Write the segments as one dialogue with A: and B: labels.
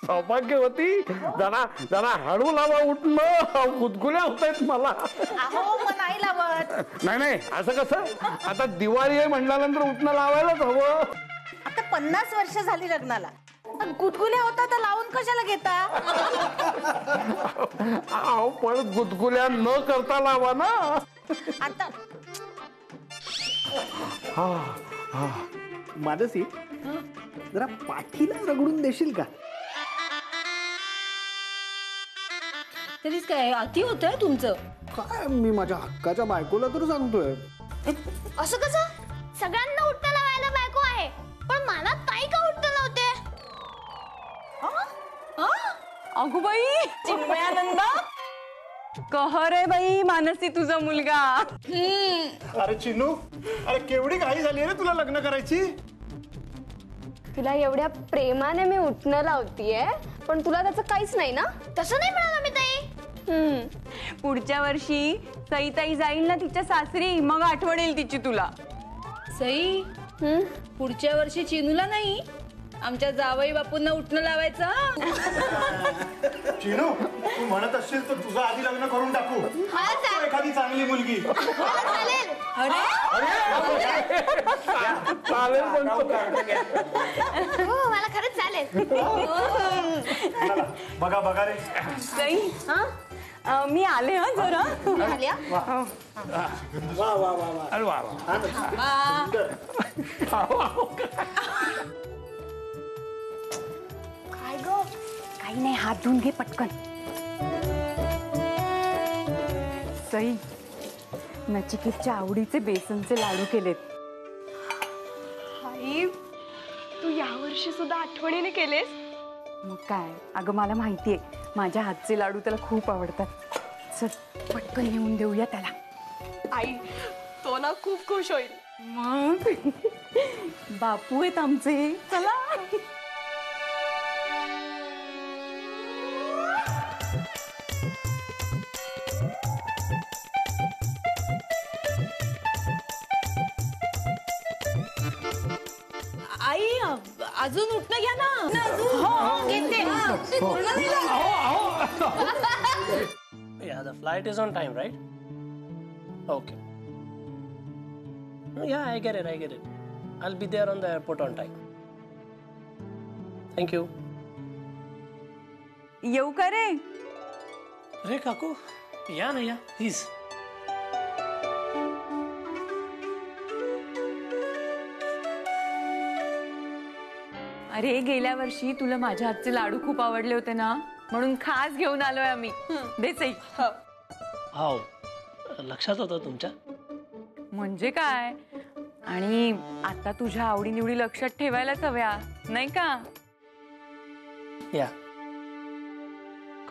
A: सौभाग्यवती जरा जरा हळू लावा उठणं, गुदगुल्या होत आहेत मला.
B: अहो मग नाही लावत.
A: नाही नाही असं कसं, आता दिवाळी आहे म्हटल्यानंतर उठणं लावायलाच हवं.
B: आता 50 वर्ष झाली लग्नाला, गुदगुल्या होता तर लावून कशाला घेता?
A: अहो पण गुदगुल्या न करता लावा ना.
B: आता
C: मानसी जरा पाठीला रगडून देशील का?
B: तरीच काय अति होतंय तुमचं.
C: काय मी माझ्या हक्काच्या बायकोला तर सांगतोय.
D: असं कसं? सगळ्यांना उठता लावायला बायको आहे, पण मला ताई का उठता लावते?
E: अगो बाई चिन्मयानंद, कहर आहे बाई मानसी तुझा मुलगा.
C: अरे चिनू, अरे केवढी घाई झाली रे तुला लग्न करायची.
D: तुला एवढ्या प्रेमाने मी उठणं लावतीये, पण तुला त्याचं काहीच नाही ना? तसं नाही म्हणाला मी ताई.
E: पुढच्या वर्षी सईताई जाईल ना तिच्या सासरी, मग आठवण येईल तिची तुला.
B: सई, पुढच्या वर्षी चिनूला नाही, आमच्या जावई बापूंना उठणं लावायचं.
C: चिनू, तू म्हणत असशील तर तुझं आधी लग्न करून टाकू. एखादी चांगली मुलगी.
D: चालेल.
A: चालेल
D: हो मला खरंच चालेल.
C: बघा बघा रे
E: सई, मी आले हा जरा.
D: आल्या?
C: वा वा वा वा.
A: अरे वा
D: काय गो?
E: काही नाही, हात धुवून घे पटकन. सई, नचिकेतच्या आवडीचे बेसनचे लाडू केलेत.
D: आई, तू यावर्षी सुद्धा आठवणीने केलेस?
E: मग काय, अगं मला माहितीये माझ्या हातचे लाडू त्याला खूप आवडतात. चल पटकन नेऊन देऊया त्याला.
D: आई, तो ना खूप खुश होईल.
E: मग बापू आहेत आमचे. चला.
B: आई अजून उठणं घ्या ना.
F: Yeah, the flight is on time, right? Okay. Yeah, I get it. I'll be there on the airport on time. Thank you.
E: येऊ का रे?
F: अरे काकू, या ना या, प्लीज.
E: अरे गेल्या वर्षी तुला माझ्या हातचे लाडू खूप आवडले होते ना, म्हणून खास घेऊन आलोय आम्ही. दे सई.
F: हाव, लक्षात होतं तुमच्या.
E: म्हणजे काय, आणि आता तुझ्या आवडीनिवडी लक्षात ठेवायलाच हव्या नाही का?
F: या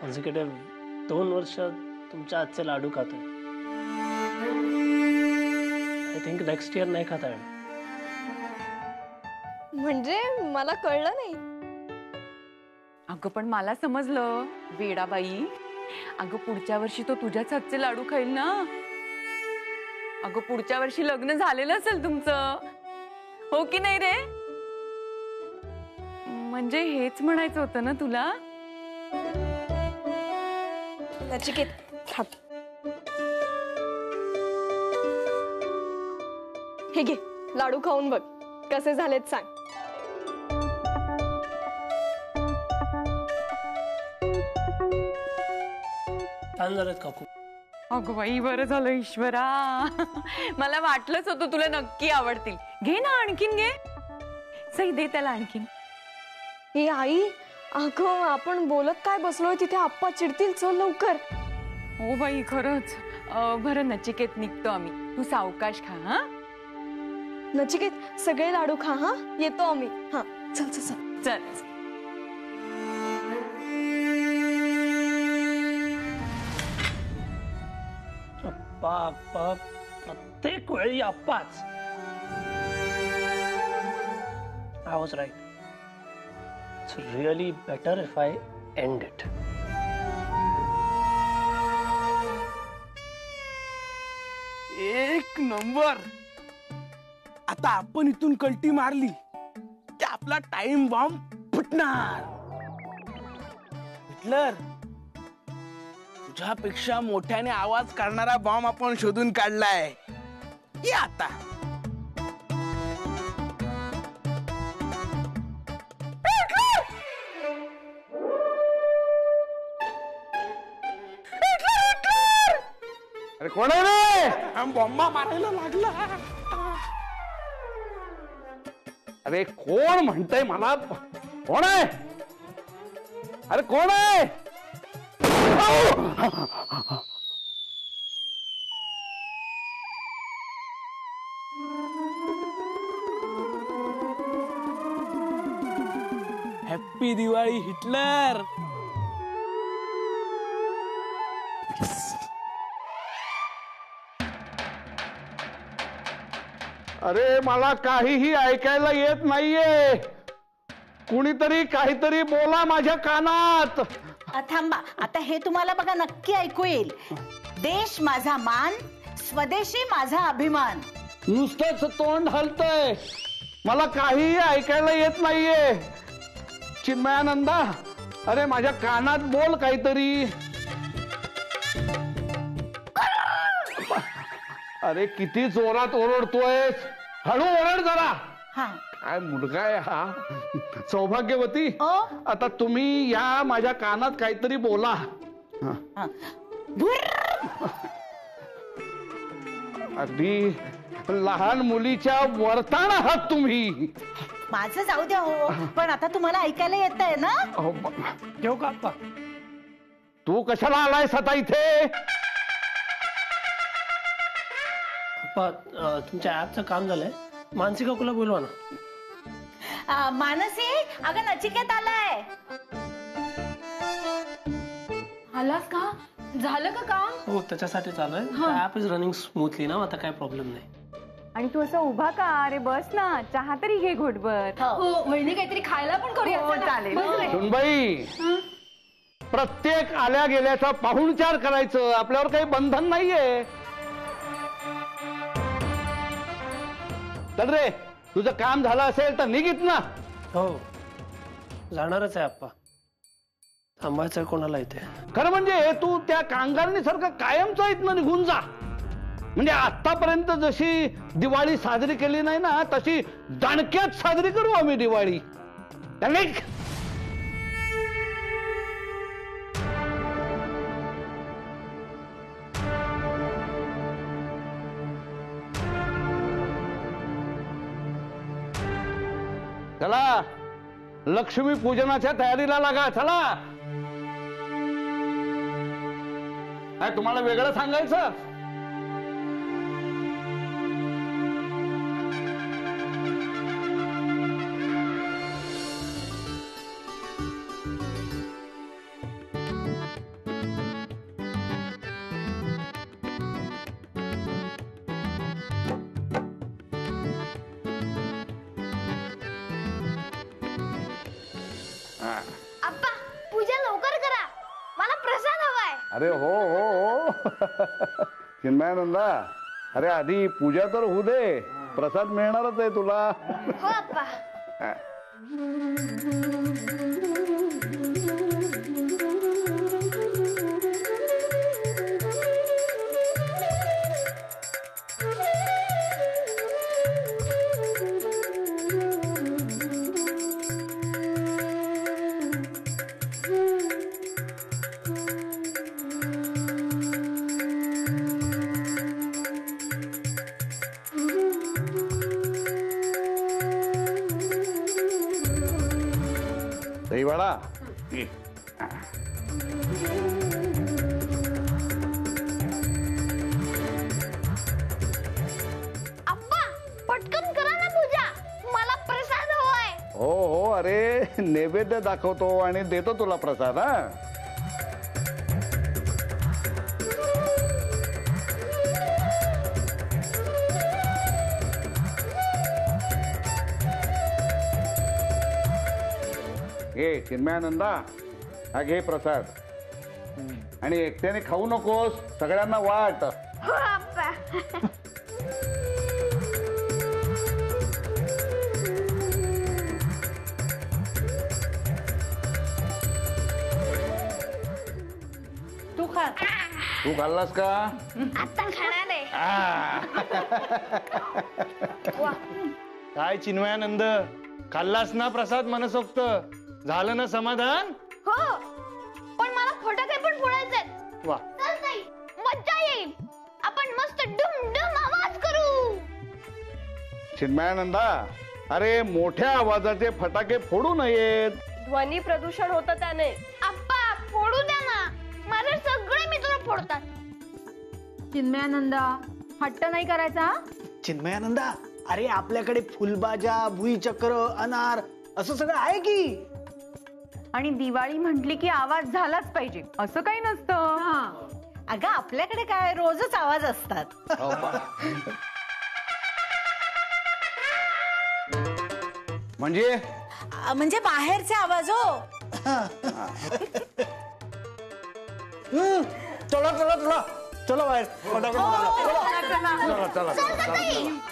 F: कॉन्सिक्युटिव्ह 2 वर्ष तुमच्या हातचे लाडू खातोय. आय थिंक नेक्स्ट इयर नाही खाता येणार.
D: म्हणजे मला कळलं नाही.
E: अगं पण मला समजलं वेडाबाई. अगं पुढच्या वर्षी तो तुझ्याच हातचे लाडू खाईल ना. अगं पुढच्या वर्षी लग्न झालेलं असेल तुमचं, हो की नाही रे? म्हणजे हेच म्हणायचं होतं ना तुला?
D: नचिकेत, हे घे लाडू खाऊन बघ कसे झालेत सांग.
F: छान झालेत काकू.
E: अगं बाई बरं झालं ईश्वरा. मला वाटलंच होतं तुला नक्की आवडतील. घे ना आणखीन घे. सई दे त्याला आणखीन.
D: हे आई, अगं आपण बोलत काय बसलोय तिथे आप्पा चिडतील. चल लवकर.
E: हो बाई खरंच. बरं नचिकेत निघतो आम्ही, तू सावकाश खा. हा
D: नचिकेत सगळे लाडू खा. हा येतो आम्ही. हा चल चल चल
E: चल.
F: अप्पा प्रत्येक वेळी अप्पाच. I was right. It's really better if I end it.
A: एक
G: एक नंबर. आता आपण इथून कल्टी मारली की आपला टाइम बॉम्ब फुटणार. हिटलर, तुझ्यापेक्षा मोठ्याने आवाज करणारा बॉम्ब आपण शोधून काढलाय. ये आता.
A: अरे कोण आहे रे?
G: बॉम्बा मारायला लागला.
A: अरे कोण म्हणतंय मला? कोण आहे? अरे कोण आहे?
G: Happy Diwali Hitler.
A: अरे मला काहीही ऐकायला येत नाहीये. कुणीतरी काहीतरी बोला माझ्या कानात.
H: थांबा, आता हे तुम्हाला बघा नक्की ऐकू येईल. देश माझा मान, स्वदेशी माझा अभिमान.
A: नुसतंच तोंड हलतंय, मला काहीही ऐकायला येत नाहीये. चिन्मयानंदा, अरे माझ्या कानात बोल काहीतरी. अरे किती जोरात ओरडतोय, हळू ओरड जरा. काय मुलगा आहे हा. सौभाग्यवती, आता तुम्ही या माझ्या कानात काहीतरी बोला. अगदी लहान मुलीच्या वर्तान आहात तुम्ही.
H: माझं जाऊ द्या हो, पण आता तुम्हाला ऐकायला येत आहे ना?
F: घेऊ का आप्पा?
A: तू कशाला आलायस आता इथे?
F: तुमच्या ऍपचं काम झालंय, मानसी काकूला बोलवा ना.
H: मानसी, अगं नचिकेत आलाय.
D: आलास का? झालं का काम?
F: हो, त्याच्यासाठी चालू आहे. ऍप इज रनिंग स्मूथली ना, आता काय प्रॉब्लेम नाही.
E: आणि तू असं उभा का? अरे बस ना, चहा तरी घे घोटभर.
D: हो, वहिनी काहीतरी खायला पण करूया.
E: हो, चालेल.
A: सुनबाई, प्रत्येक आल्या गेल्याचा पाहुणचार करायचं, आपल्यावर काही बंधन नाहीये. चल रे, तुझं काम झालं असेल तर निघित ना.
F: हो, जाणारच आहे आप्पा. थांबायचं कोणाला इथे?
A: खरं म्हणजे तू त्या कांगारणीसारखं कायमचा इथनं निघून जा. म्हणजे आतापर्यंत जशी दिवाळी साजरी केली नाही ना, तशी दणक्यात साजरी करू आम्ही दिवाळी. चला, लक्ष्मी पूजनाच्या तयारीला लागा. चला. काय तुम्हाला वेगळं सांगायचं?
D: आप्पा, पूजा लवकर करा, मला प्रसाद हवाय.
A: अरे हो हो हो. चिन्मयानंदा, अरे आधी पूजा तर होऊ दे, प्रसाद मिळणारच आहे तुला.
D: हो आप्पा.
A: दहीवडा.
D: आप्पा, पटकन करा ना पूजा, मला प्रसाद हवाय.
A: हो हो, अरे नैवेद्य दाखवतो आणि देतो तुला प्रसाद. हा, घे चिन्मयानंदा, हा घे प्रसाद. आणि एकट्याने खाऊ नकोस, सगळ्यांना वाट.
D: हो आप्पा.
A: तू खाल्लास का?
D: आता खाणार आहे.
C: काय चिन्मयानंद, खाल्लास ना प्रसाद मनसोक्त? झालं ना समाधान?
D: हो, पण मला फटाके पण फोडायचे.
C: वा,
D: मज्जा येईल. आपण मस्त डुम डुम आवाज करू.
A: चिन्मयानंदा, अरे मोठ्या आवाजाचे फटाके फोडू नयेत.
D: ध्वनी प्रदूषण होतं त्याने. आप्पा फोडू द्या ना, माझे सगळे मित्र फोडतात.
B: चिन्मयानंदा, हट्ट नाही करायचा.
F: चिन्मयानंदा, अरे आपल्याकडे फुलबाजा, भुईचक्र, अनार असं सगळं आहे की.
E: आणि दिवाळी म्हटली की आवाज झालाच पाहिजे असं काही नसतं.
H: अगं आपल्याकडे काय रोजच आवाज असतात. म्हणजे बाहेरचे आवाज हो.
F: चला चला चला चला बाहेर फटाके फोडायला.
A: चला चला चला.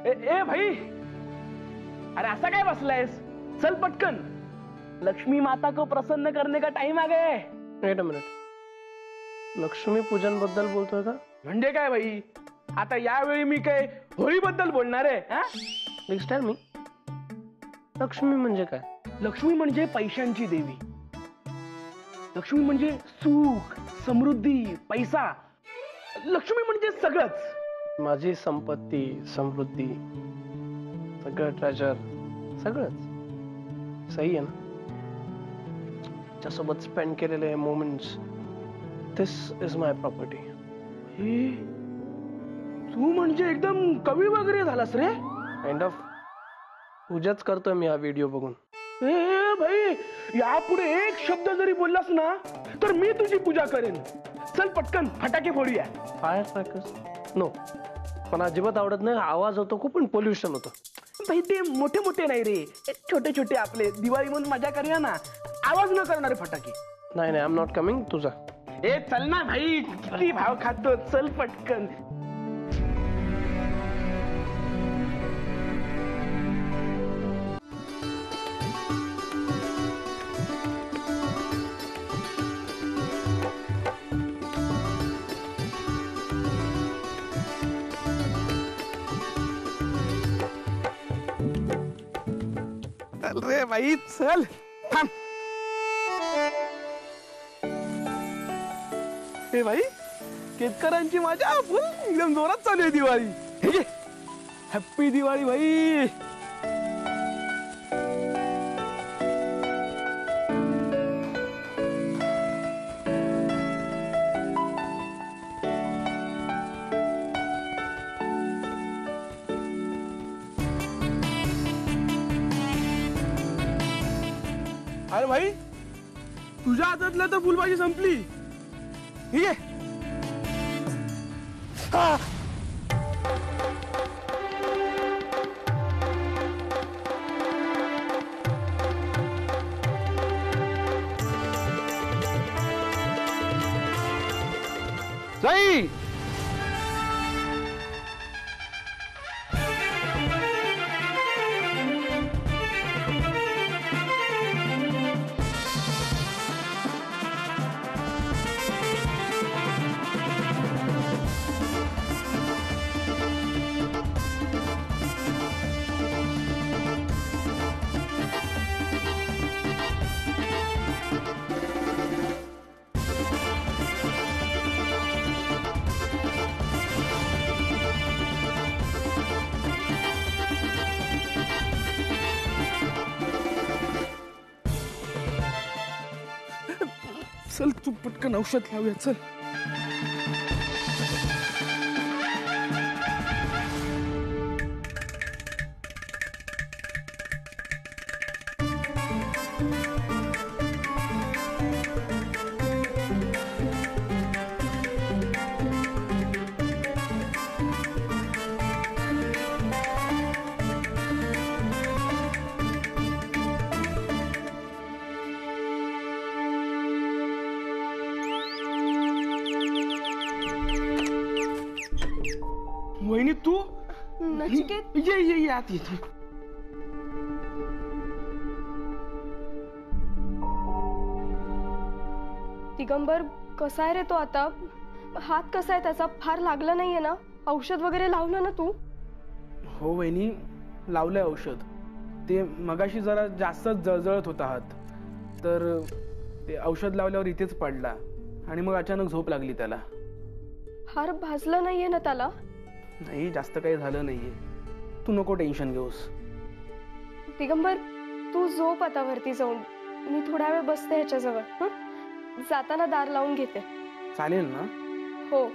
G: ए भाई, अरे ऐसा काय बसलायस? चल पटकन, लक्ष्मी माता को प्रसन्न करने का टाइम आ गया है. वेट अ मिनिट, लक्ष्मी पूजन बद्दल बोलतोय का? म्हणजे काय भाई, आता यावेळी मी काय होळी बद्दल बोलणार आहे? नेक्स्ट टाइम मी. लक्ष्मी म्हणजे काय? लक्ष्मी म्हणजे पैशांची देवी. लक्ष्मी म्हणजे सुख, समृद्धी, पैसा. लक्ष्मी म्हणजे सगळंच. माझी संपत्ती, समृद्धी, सगळं ट्रेजर, सगळंच सही आहे ना. त्याच्यासोबत स्पेंड केलेले moments, this is my property. तू म्हणजे एकदम कवी वगैरे झालास रे. Kind of. पूजाच करतोय मी हा व्हिडिओ बघून. ए भाई, यापुढे एक शब्द जरी बोललास ना तर मी तुझी पूजा करेन. चल पटकन फटाके फोडूया. फायर क्रॅकर्स नो, पण अजिबात आवडत नाही. आवाज होतो खूप, पण पोल्युशन होतं. भाई ते मोठे मोठे नाही रे, छोटे छोटे आपले दिवाळी म्हणून मजा करूया ना, आवाज न करणारे फटाके. नाही नाही, आय एम नॉट कमिंग. तुझा ए चल ना भाई, किती भाव खातो. चल पटकन. चल रे भाई, चल. थांब. हे भाई, केतकरांची मजा फुल एकदम जोरात चालू आहे दिवाळी. हे घे, हॅप्पी दिवाळी भाई. अरे भाई, तुझ्या हातातल्या तर फुलबाजी संपली. ठीक आहे.
A: जाई.
G: चल तू पटकन औषध लावूया चल. वहिनी तू
D: नचिकेत
G: ये आत ये.
D: दिगंबर कसा आहे रे तो आता? हात कसा आहे त्याचा? फार लागला नाहीये ना? औषध वगैरे लावलं ना तू?
G: हो वहिनी लावलंय औषध. ते मगाशी जरा जास्तच जळजळत होता हात, तर ते औषध लावल्यावर इथेच पडला आणि मग अचानक झोप लागली त्याला.
D: फार भाजलं नाहीये ना त्याला?
G: नाही जास्त काही झालं नाहीये, तू नको टेन्शन घेऊस.
D: दिगंबर तू झोप आता वरती जाऊन, मी थोडा वेळ बसते ह्याच्याजवळ. जाताना दार लावून घेते.
G: चालेल ना?
D: हो.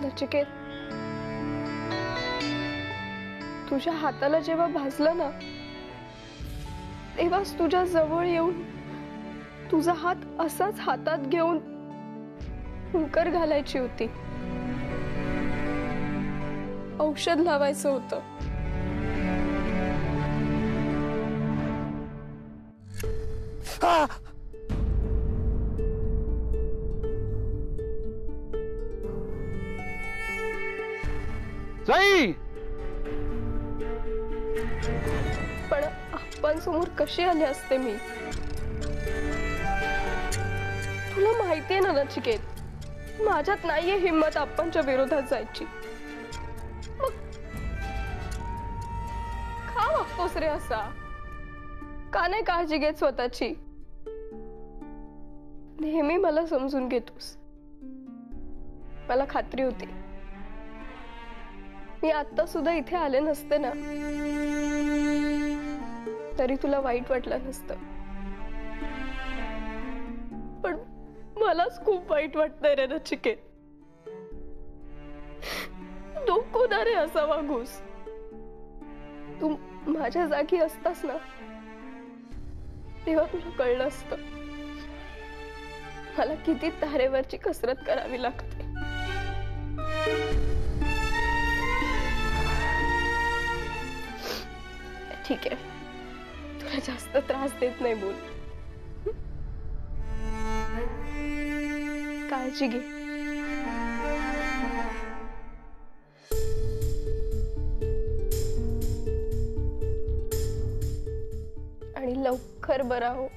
D: नचिकेत तुझ्या हाताला जेव्हा भाजलं ना, तेव्हाच तुझ्या जवळ येऊन तुझा हात असाच हातात घेऊन हुंकर घालायची होती. औषध लावायचं होतं.
A: जाई
D: पण आपण समोर कशी आले असते मी? तुला माहितीये ना नचिकेत, माझ्यात नाहीये हिम्मत आपणच्या विरोधात जायची. मग का वागतोस रे असा? का नाही काळजी घेत स्वतःची? नेहमी मला समजून घेतोस. मला खात्री होती मी आता सुद्धा इथे आले नसते ना, तरी तुला वाईट वाटलं नसतं. पण मलाच खूप वाईट वाटतंय रे नचिकेत. नको ना रे असा वागूस. तू माझ्या जागी असतास ना, तेव्हा तुला कळलं असतं मला किती तारेवरची कसरत करावी लागते. ठीक आहे, तुला जास्त त्रास देत नाही. बोल, काळजी घे. आणि लवकर बरा हो.